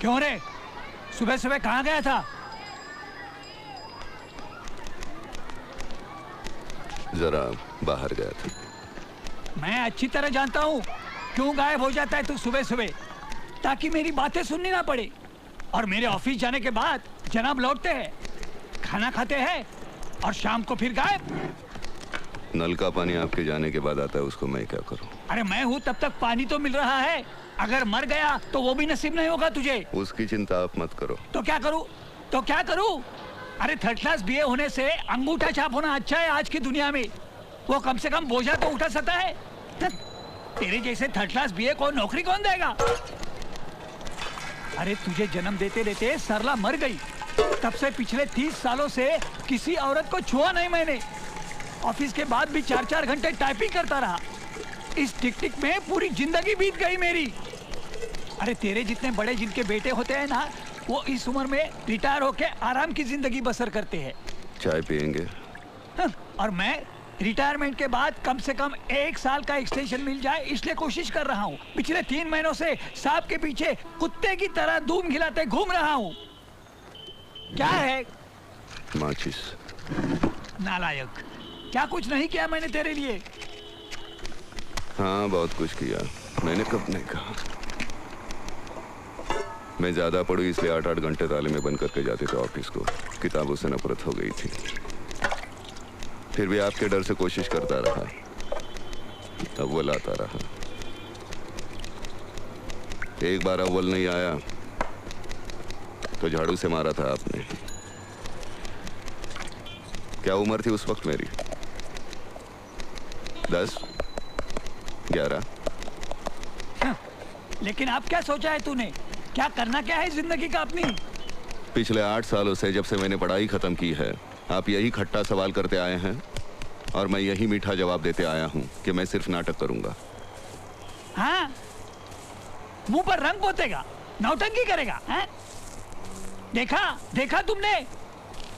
क्यों रे, सुबह सुबह कहाँ गया था? जरा बाहर गया था। मैं अच्छी तरह जानता हूँ क्यों गायब हो जाता है तू सुबह सुबह, ताकि मेरी बातें सुननी ना पड़े। और मेरे ऑफिस जाने के बाद जनाब लौटते हैं, खाना खाते हैं और शाम को फिर गायब। नल का पानी आपके जाने के बाद आता है, उसको मैं क्या करूं? अरे मैं हूँ तब तक पानी तो मिल रहा है, अगर मर गया तो वो भी नसीब नहीं होगा तुझे। उसकी चिंता आप मत करो। तो क्या करूँ? तो क्या करूँ? अरे थर्ड क्लास बीए होने से अंगूठा छाप होना अच्छा है आज की दुनिया में। वो कम से कम बोझा तो उठा सकता है। तेरे जैसे थर्ड क्लास बीए को नौकरी कौन देगा? अरे तुझे जन्म देते देते सरला मर गई, तब से पिछले 30 सालों से किसी औरत को छुआ नहीं मैंने। ऑफिस के बाद भी 4-4 घंटे टाइपिंग करता रहा। इस टिक टिक में पूरी जिंदगी बीत गई मेरी। अरे तेरे जितने बड़े जिनके बेटे होते हैं ना, वो इस उम्र में रिटायर होके आराम की जिंदगी बसर करते हैं। चाय पियेंगे? और मैं रिटायरमेंट के बाद कम से कम 1 साल का एक्सटेंशन मिल जाए इसलिए कोशिश कर रहा हूँ। पिछले 3 महीनों से सांप के पीछे कुत्ते की तरह धूम खिलाते घूम रहा हूँ। क्या है? माचिस। नालायक, क्या कुछ नहीं किया मैंने तेरे लिए? हाँ बहुत कुछ किया। मैंने कब नहीं कहा। मैं ज्यादा पढ़ू इसलिए 8-8 घंटे ताले में बंद करके जाते थे ऑफिस को। किताबों से नफरत हो गई थी। फिर भी आपके डर से कोशिश करता रहा, अव्वल आता रहा। एक बार अव्वल नहीं आया तो झाड़ू से मारा था आपने। क्या उम्र थी उस वक्त मेरी? 10, 11। लेकिन अब क्या सोचा है तूने? क्या करना क्या है जिंदगी का अपनी? पिछले 8 सालों से जब से मैंने पढ़ाई खत्म की है, आप यही खट्टा सवाल करते आए हैं और मैं यही मीठा जवाब देते आया हूं कि मैं सिर्फ नाटक करूंगा। हाँ, मुंह पर रंग पोतेगा, नौटंकी करेगा, हैं? देखा तुमने?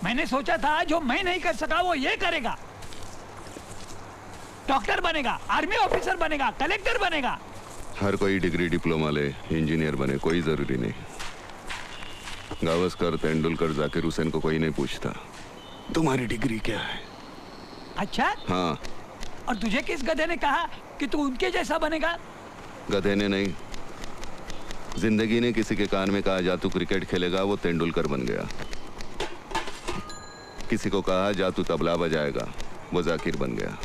मैंने सोचा था जो मैं नहीं कर सका वो ये करेगा। डॉक्टर बनेगा, आर्मी ऑफिसर बनेगा, कलेक्टर बनेगा। हर कोई डिग्री डिप्लोमा ले, इंजीनियर बने, कोई जरूरी नहीं। गावस्कर, तेंदुलकर, जाकिर हुसैन को कोई नहीं पूछता तुम्हारी डिग्री क्या है। अच्छा? हाँ। और तुझे किस गधे ने कहा कि तू उनके जैसा बनेगा? गधे ने नहीं, जिंदगी ने किसी के कान में कहा जा तू क्रिकेट खेलेगा, वो तेंदुलकर बन गया। किसी को कहा जा तू तबला बजाएगा, वो जाकिर बन गया।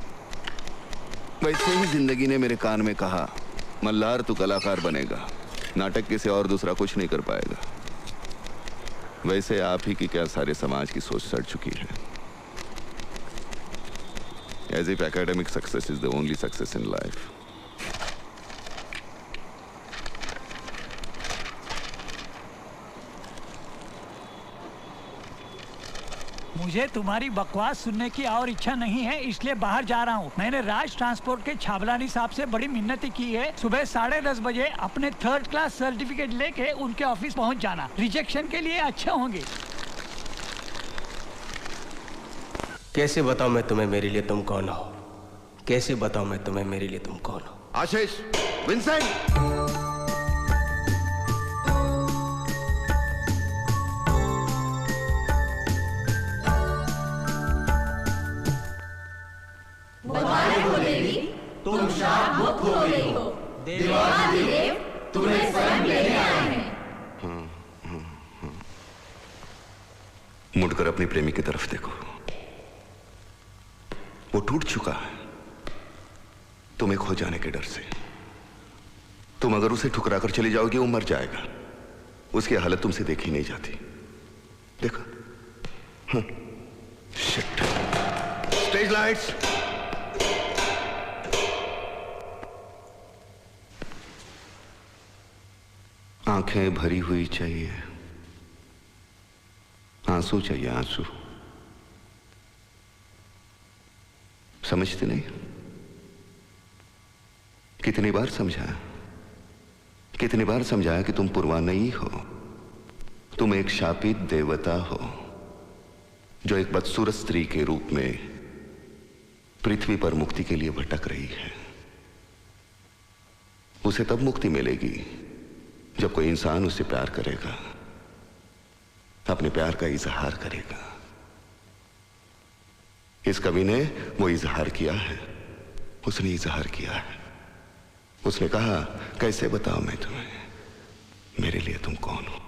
वैसे ही जिंदगी ने मेरे कान में कहा मल्हार तू कलाकार बनेगा, नाटक के से और दूसरा कुछ नहीं कर पाएगा। वैसे आप ही की क्या सारे समाज की सोच सड़ चुकी है। As if academic success is the only success in life. मुझे तुम्हारी बकवास सुनने की और इच्छा नहीं है, इसलिए बाहर जा रहा हूँ। मैंने राज ट्रांसपोर्ट के छाबलानी साहब से बड़ी मिन्नती की है, सुबह 10:30 बजे अपने 3rd क्लास सर्टिफिकेट लेके उनके ऑफिस पहुँच जाना। रिजेक्शन के लिए अच्छे होंगे। कैसे बताऊं मैं तुम्हें मेरे लिए तुम कौन हो? कैसे बताऊं मैं तुम्हें मेरे लिए तुम कौन हो? आशीष, विंसेंट। तुम शाप मुक्त हो गई हो। देवाधिदेव तुम्हें स्वयं लेने आए हैं। मुड़कर अपनी प्रेमी की तरफ देखो, वो टूट चुका है तुम्हें खो जाने के डर से। तुम अगर उसे ठुकरा कर चली जाओगी वो मर जाएगा, उसकी हालत तुमसे देखी नहीं जाती। देखो। शिट। Stage lights. आंखें भरी हुई चाहिए, आंसू चाहिए, आंसू। समझते नहीं? कितनी बार समझाया, कितनी बार समझाया कि तुम पूर्वा नहीं हो, तुम एक शापित देवता हो जो एक बदसूरत स्त्री के रूप में पृथ्वी पर मुक्ति के लिए भटक रही है। उसे तब मुक्ति मिलेगी जब कोई इंसान उससे प्यार करेगा, अपने प्यार का इजहार करेगा। इस कवि ने वो इजहार किया है, उसने इजहार किया है। उसने कहा, कैसे बताओ मैं तुम्हें मेरे लिए तुम कौन हो।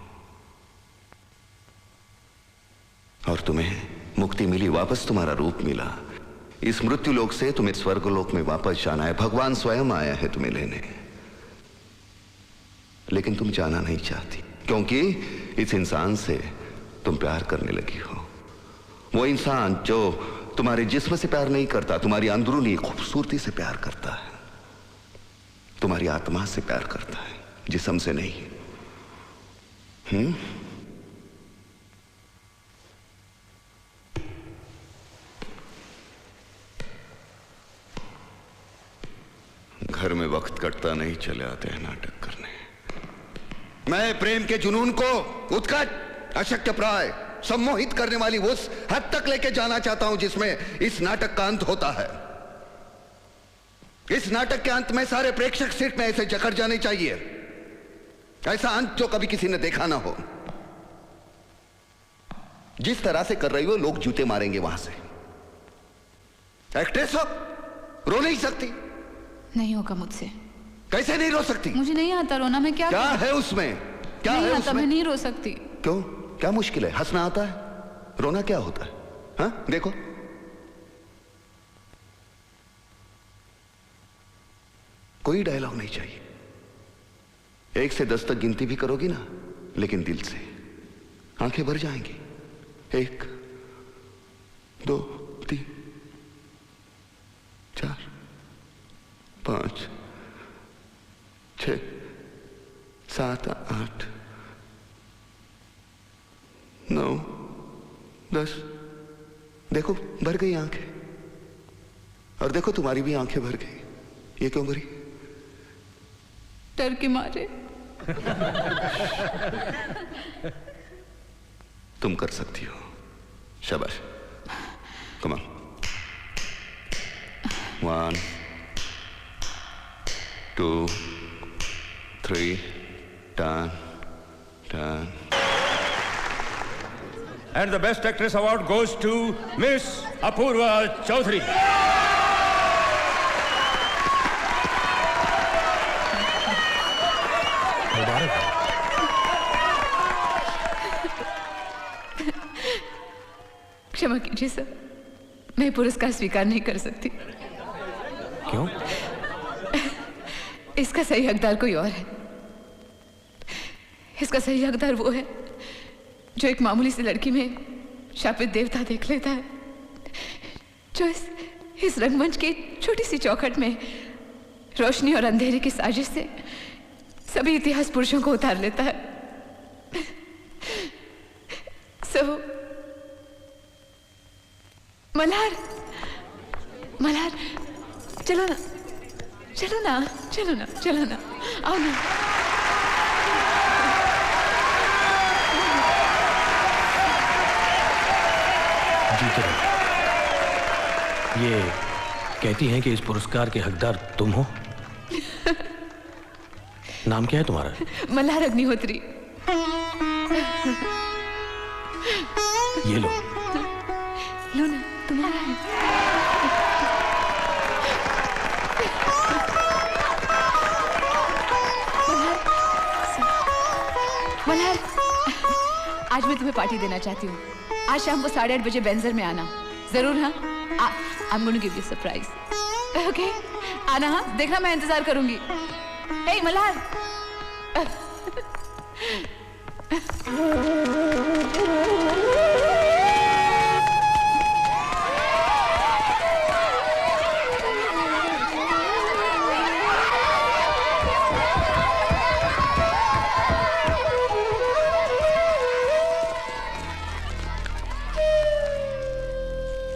और तुम्हें मुक्ति मिली, वापस तुम्हारा रूप मिला। इस मृत्यु लोक से तुम्हें स्वर्गलोक में वापस जाना है। भगवान स्वयं आया है तुम्हें लेने, लेकिन तुम जाना नहीं चाहती, क्योंकि इस इंसान से तुम प्यार करने लगी हो। वो इंसान जो तुम्हारे जिस्म से प्यार नहीं करता, तुम्हारी अंदरूनी खूबसूरती से प्यार करता है, तुम्हारी आत्मा से प्यार करता है, जिस्म से नहीं। घर में वक्त कटता नहीं, चले आते हैं नाटक करने। मैं प्रेम के जुनून को उत्कट, अशक्य प्राय, सम्मोहित करने वाली उस हद तक लेके जाना चाहता हूं जिसमें इस नाटक का अंत होता है। इस नाटक के अंत में सारे प्रेक्षक सीट में ऐसे जकड़ जाने चाहिए, ऐसा अंत जो कभी किसी ने देखा ना हो। जिस तरह से कर रही हो, लोग जूते मारेंगे वहां से। एक्ट्रेस हो, रो नहीं सकती? नहीं होगा मुझसे। कैसे नहीं रो सकती? मुझे नहीं आता रोना, मैं क्या है उसमें? क्या नहीं है आता, उसमें? मैं नहीं रो सकती। क्यों? क्या मुश्किल है? हंसना आता है, रोना क्या होता है? हाँ, देखो कोई डायलॉग नहीं चाहिए। 1 से 10 तक गिनती भी करोगी ना, लेकिन दिल से, आंखें भर जाएंगी। 1 2 3 4 5 6 7 8 9 10। देखो भर गई आंखें, और देखो तुम्हारी भी आंखें भर गई। ये क्यों भरी? डर के मारे। तुम कर सकती हो, शाबाश। Come on. 1 2 3 10। And the Best Actress Award goes to Miss Apurva Chaudhary. क्षमा कीजिए सर, मैं पुरस्कार स्वीकार नहीं कर सकती। क्यों? इसका सही हकदार कोई और है। इसका सही हकदार वो है जो एक मामूली सी लड़की में शापित देवता देख लेता है, जो इस रंगमंच की छोटी सी चौखट में रोशनी और अंधेरे की साजिश से सभी इतिहास पुरुषों को उतार लेता है। मल्हार, मल्हार, चलो ना, चलो ना, चलो ना, चलो ना, आओ ना। जीते रहो। ये कहती हैं कि इस पुरस्कार के हकदार तुम हो। नाम क्या है तुम्हारा? मल्हार अग्निहोत्री। ये लो। लो ना, तुम्हारा है। मल्हार, आज मैं तुम्हें पार्टी देना चाहती हूँ। आज शाम को 8:30 बजे बेंजर में आना जरूर। हाँ, I'm going to give you a surprise. Okay? आना, हाँ, देखना, मैं इंतजार करूंगी। हे मल्हार।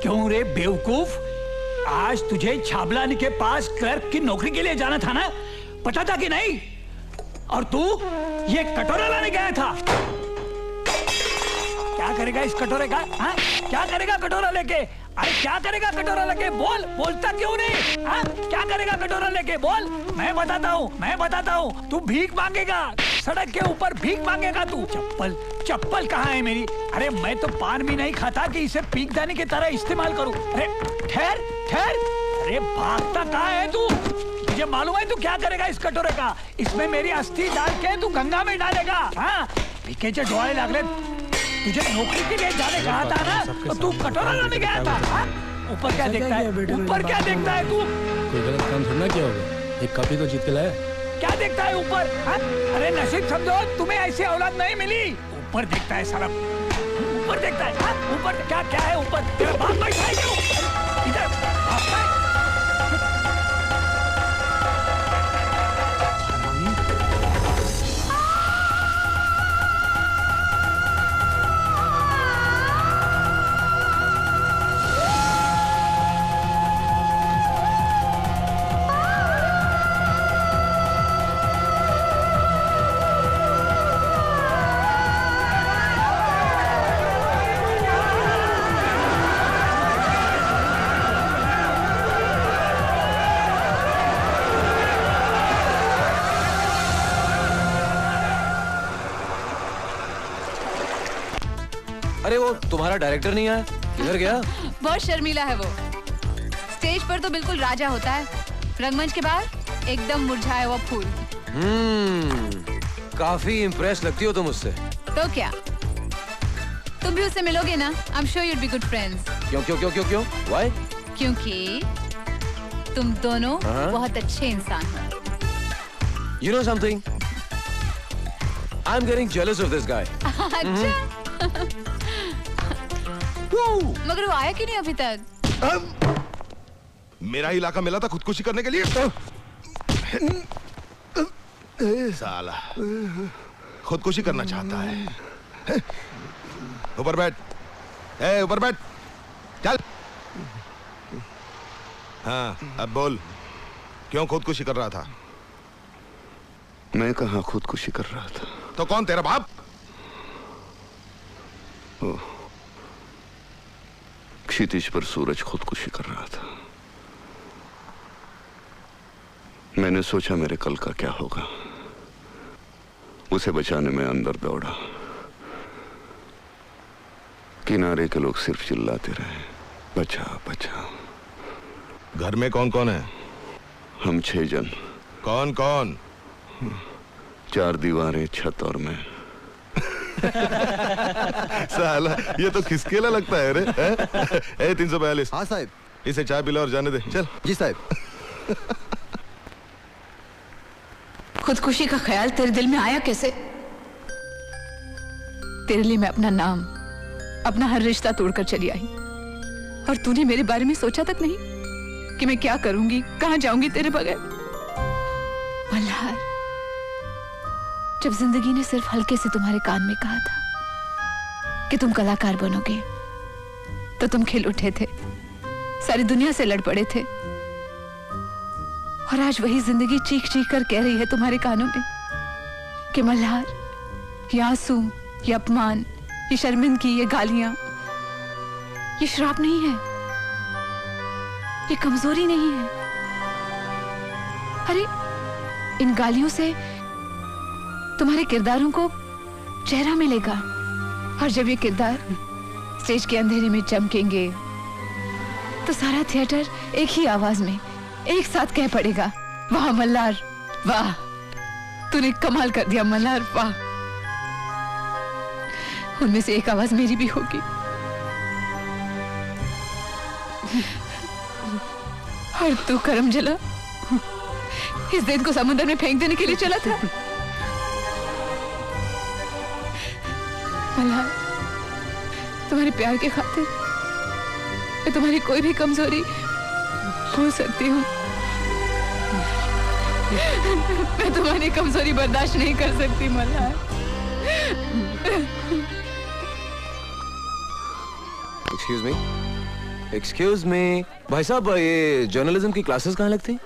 क्यों रे बेवकूफ, आज तुझे छाबलानी के पास क्लर्क की नौकरी के लिए जाना था ना? पता था कि नहीं? और तू ये कटोरा लाने गया था। क्या करेगा इस कटोरे का? हाँ? क्या करेगा कटोरा लेके? अरे क्या करेगा कटोरा लेके? बोल, बोलता क्यों नहीं? हाँ? क्या करेगा कटोरा लेके? बोल। मैं बताता हूँ, तू भीख मांगेगा, सड़क के ऊपर भीख मांगेगा तू? चप्पल चप्पल कहाँ है मेरी? अरे मैं तो पान भी नहीं खाता कि इसे पीकदानी की तरह इस्तेमाल करूं। अरे ठहर ठहर, अरे भागता कहाँ है तू? मुझे मालूम है तू क्या करेगा इस कटोरे का। इसमें मेरी अस्थि डाल के तू गंगा में डालेगा। हाँ, पीकेचे डोळे लागले। तुझे नौकरी के लिए जाने कहा था ना, तो तू कटोरा लाने गया था। हाँ? ऊपर क्या देखता है? ऊपर क्या देखता है तू? कोई गलत काम थोड़ा किया होगा, एक कॉपी तो जीत के लाया। क्या देखता है ऊपर? हाँ? अरे नसीब समझो, तुम्हें ऐसी औलाद नहीं मिली। ऊपर देखता है साला, ऊपर देखता है। हाँ? ऊपर क्या क्या है ऊपर? तेरा बाप बैठा है क्या? इधर भागता है। अरे वो तुम्हारा डायरेक्टर नहीं आया, किधर गया? बहुत शर्मीला है वो। स्टेज पर तो बिल्कुल राजा होता है, रंगमंच के बाहर एकदम मुरझाया हुआ फूल। काफी इम्प्रेस लगती हो तुम उससे। तो क्या तुम भी उससे मिलोगे ना? I am sure you'd be good friends. क्यों क्यों क्यों क्यों क्यों? Why? क्योंकि तुम दोनों बहुत अच्छे इंसान हो। You know something? I'm getting jealous of this guy. अच्छा। मगर वो आया क्यों नहीं अभी तक? मेरा इलाका मिला था खुदकुशी करने के लिए। साला खुदकुशी करना चाहता है। ऊपर बैठ, ऊपर बैठ, चल। हाँ, अब बोल, क्यों खुदकुशी कर रहा था? मैं कहाँ खुदकुशी कर रहा था? तो कौन, तेरा बाप? क्षितिज पर सूरज खुदकुशी कर रहा था। मैंने सोचा मेरे कल का क्या होगा, उसे बचाने में अंदर दौड़ा। किनारे के लोग सिर्फ चिल्लाते रहे, बचा बचा। घर में कौन कौन है? हम 6 जन। कौन कौन? 4 दीवारें, छत और मैं। साला ये तो खिसकेला लगता है रे। 342। हाँ साहब। इसे चाय पिला और जाने दे, चल। जी साहब। खुदकुशी का ख्याल तेरे दिल में आया कैसे? तेरे लिए मैं अपना नाम, अपना हर रिश्ता तोड़कर चली आई, और तूने मेरे बारे में सोचा तक नहीं कि मैं क्या करूंगी, कहां जाऊंगी तेरे बगैर। मल्हार, जब जिंदगी ने सिर्फ हल्के से तुम्हारे कान में कहा था कि तुम कलाकार बनोगे, तो तुम खिल उठे थे, सारी दुनिया से लड़ पड़े थे। और आज वही जिंदगी चीख चीख कर कह रही है तुम्हारे कानों में कि मल्हार, ये आंसू, ये अपमान, ये शर्मिंदगी, ये गालियां, ये श्राप नहीं है, ये कमजोरी नहीं है। अरे इन गालियों से तुम्हारे किरदारों को चेहरा मिलेगा, और जब ये किरदार स्टेज के अंधेरे में चमकेंगे तो सारा थिएटर एक ही आवाज में एक साथ कह पड़ेगा, वाह मल्हार, वाह, तूने कमाल कर दिया मल्हार, वाह। उनमें से एक आवाज मेरी भी होगी। और तू करम जला इस दिन को समुद्र में फेंक देने के लिए चला था। मल्हार, तुम्हारे प्यार के खातिर मैं तुम्हारी कोई भी कमजोरी भूल सकती हूँ। मैं तुम्हारी कमजोरी बर्दाश्त नहीं कर सकती मल्हार। एक्सक्यूज मी भाई साहब, ये जर्नलिज्म की क्लासेस कहाँ लगती?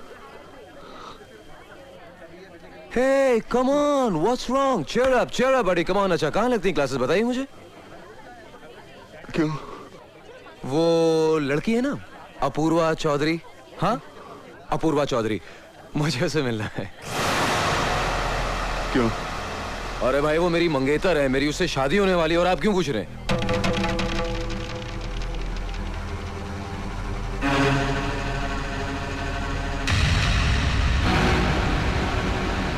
Hey come on, what's wrong? Cheer up buddy, come on. अच्छा, कहाँ लगती क्लासेस, बताइए मुझे। क्यों? वो लड़की है ना, अपूर्वा चौधरी। हाँ, अपूर्वा चौधरी, मुझे उसे मिलना है। क्यों? अरे भाई वो मेरी मंगेतर है, मेरी उससे शादी होने वाली है और आप क्यों पूछ रहे हैं?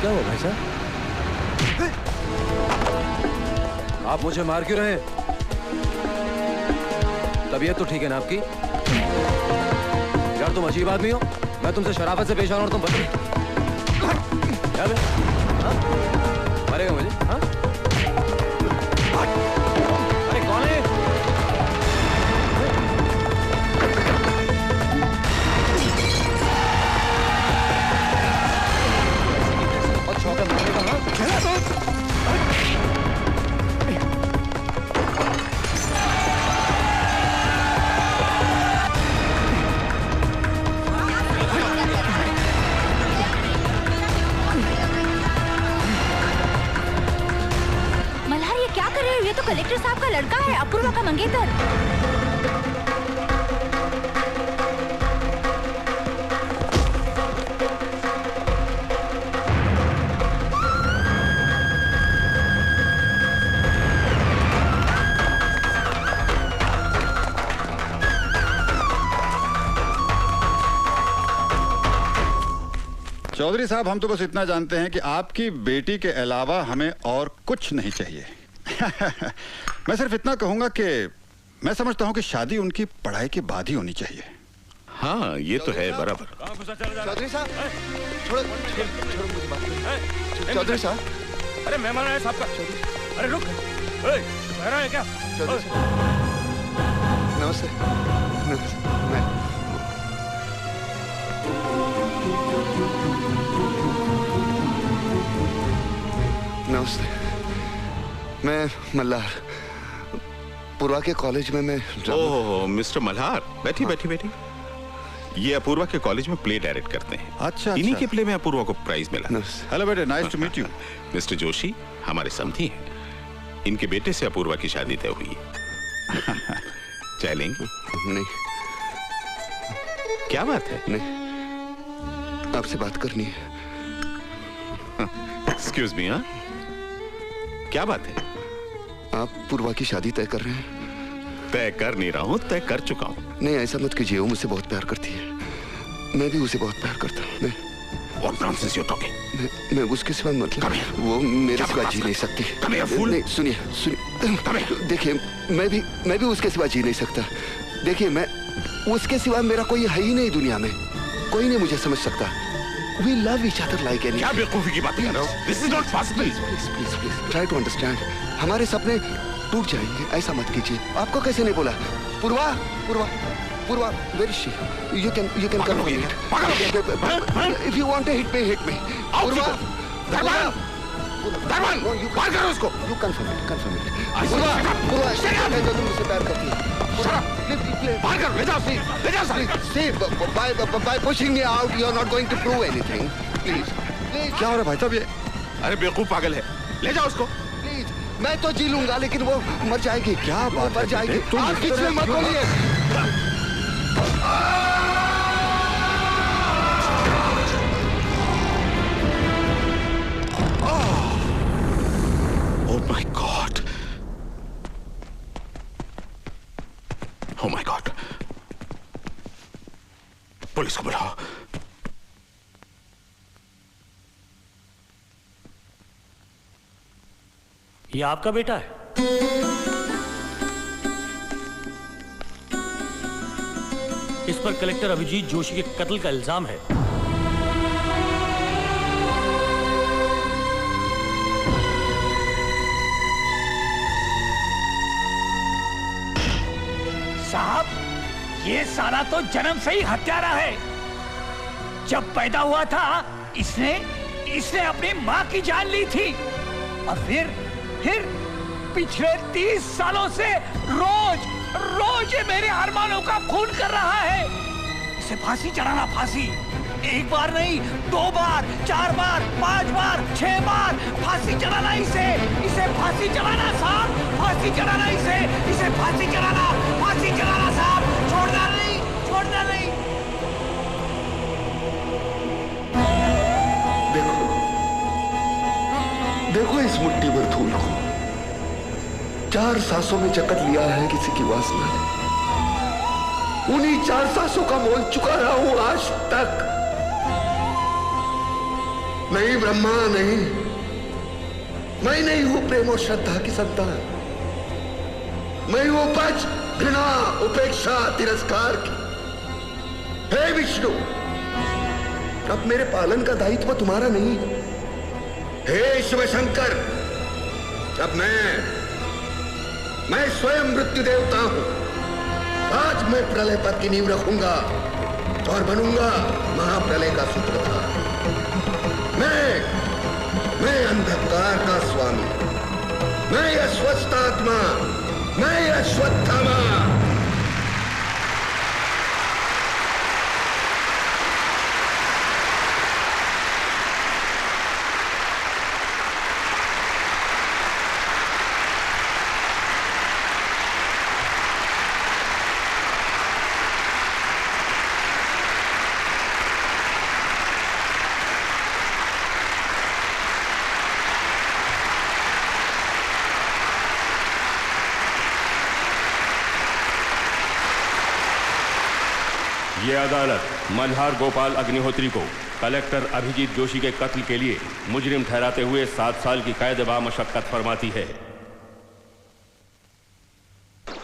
क्या हुआ भाई साहब? आप मुझे मार क्यों रहे हैं? तबीयत तो ठीक है ना आपकी? यार तुम अजीब आदमी हो, मैं तुमसे शराफत से पेश आ रहा हूं और तुम बदल क्या बे? हाँ? मारेगा मुझे? हाँ? अरे कौन है? और छौका मारेगा हाँ? ये तो कलेक्टर साहब का लड़का है, अपूर्वा का मंगेतर। चौधरी साहब, हम तो बस इतना जानते हैं कि आपकी बेटी के अलावा हमें और कुछ नहीं चाहिए। मैं सिर्फ इतना कहूंगा कि मैं समझता हूं कि शादी उनकी पढ़ाई के बाद ही होनी चाहिए। हाँ, ये तो है बराबर। चौधरी साहब, छोड़ो मुझे बात। चौधरी साहब, अरे मेहमान आया साहब का। अरे रुक, बहरा है क्या? चौधरी साहब, नमस्ते। नमस्ते, मैं मल्हार, पूर्वा के कॉलेज में मैं। ओह मिस्टर मल्हार, बैठी बैठी बैठी। ये अपूर्वा के कॉलेज में प्ले डायरेक्ट करते हैं। अच्छा, इन्हीं के प्ले में अपूर्वा को प्राइज मिला। हेलो बेटे, nice to meet you. Mister Joshi हमारे समधी हैं, इनके बेटे से अपूर्वा की शादी तय हुई है। चाय लेंगे? नहीं। क्या बात है? नहीं, आपसे बात करनी है। Excuse me. हाँ, क्या बात है? आप पूर्वा की शादी तय कर रहे हैं? तय कर नहीं रहा हूँ, तय कर चुका हूँ। नहीं, ऐसा मत कीजिए, वो मुझसे बहुत प्यार करती है, मैं भी उसे बहुत प्यार करता हूँ। What nonsense you're talking? मैं उसके सिवा मतलब वो मेरे सिवा जी नहीं सकती। नहीं, सुनिए, देखिए, मैं भी उसके सिवा जी नहीं सकता। देखिए, मैं उसके सिवा मेरा कोई है ही नहीं दुनिया में, कोई नहीं मुझे समझ सकता। We love each other like anything. क्या बेवकूफी की बात कर रहे हो? This is not possible. Please, try to understand. हमारे सपने टूट जाएंगे, ऐसा मत कीजिए। आपको कैसे नहीं बोला? पूर्वा, where is she? You can confirm it. If you want to hit me. पूर्वा, दरबान, मार करो उसको। You confirm it. पूर्वा, जो तुम मुझसे प्यार करती है। मार करो, ले जाओ। See, by pushing me out, you're not going to prove anything. Please. क्या हो रहा है भाई साहब? ये अरे बेवकूफ पागल है, ले जाओ उसको। प्लीज, मैं तो जी लूंगा लेकिन वो मर जाएगी। क्या बात मर जाएगी? आप बीच में मत बोलिए। Oh my God. Oh my God. Police को बुलाओ। ये आपका बेटा है? इस पर कलेक्टर अभिजीत जोशी के कत्ल का इल्जाम है। साहब, ये साला तो जन्म से ही हत्यारा है। जब पैदा हुआ था इसने अपनी माँ की जान ली थी और फिर पिछले 30 सालों से रोज ये मेरे अरमानों का खून कर रहा है। इसे फांसी चढ़ाना, फांसी। एक बार नहीं, 2 बार, 4 बार, 5 बार, 6 बार फांसी चढ़ाना इसे फांसी चढ़ाना साहब, फांसी चढ़ाना इसे फांसी चढ़ाना साहब। छोड़ना नहीं। देखो इस मुट्ठी भर धूल को, 4 सांसों में जकड़ लिया है किसी की वासना ने। उन्हीं 4 सांसों का मोल चुका रहा हूं आज तक। नहीं ब्रह्मा, नहीं, मैं नहीं हूं प्रेम और श्रद्धा की संतान। मैं हूं उपज घृणा, उपेक्षा, तिरस्कार की। हे विष्णु, अब मेरे पालन का दायित्व तुम्हारा नहीं है। हे शिव शंकर, अब मैं स्वयं मृत्यु देवता हूं। आज मैं प्रलय पद की नींव रखूंगा और बनूंगा महाप्रलय का सूत्रधार। मैं अंधकार का स्वामी, मैं अश्वत्थात्मा, मैं अश्वत्थामा। ये अदालत मल्हार गोपाल अग्निहोत्री को कलेक्टर अभिजीत जोशी के कत्ल के लिए मुजरिम ठहराते हुए 7 साल की कैद बा मशक्कत फरमाती है।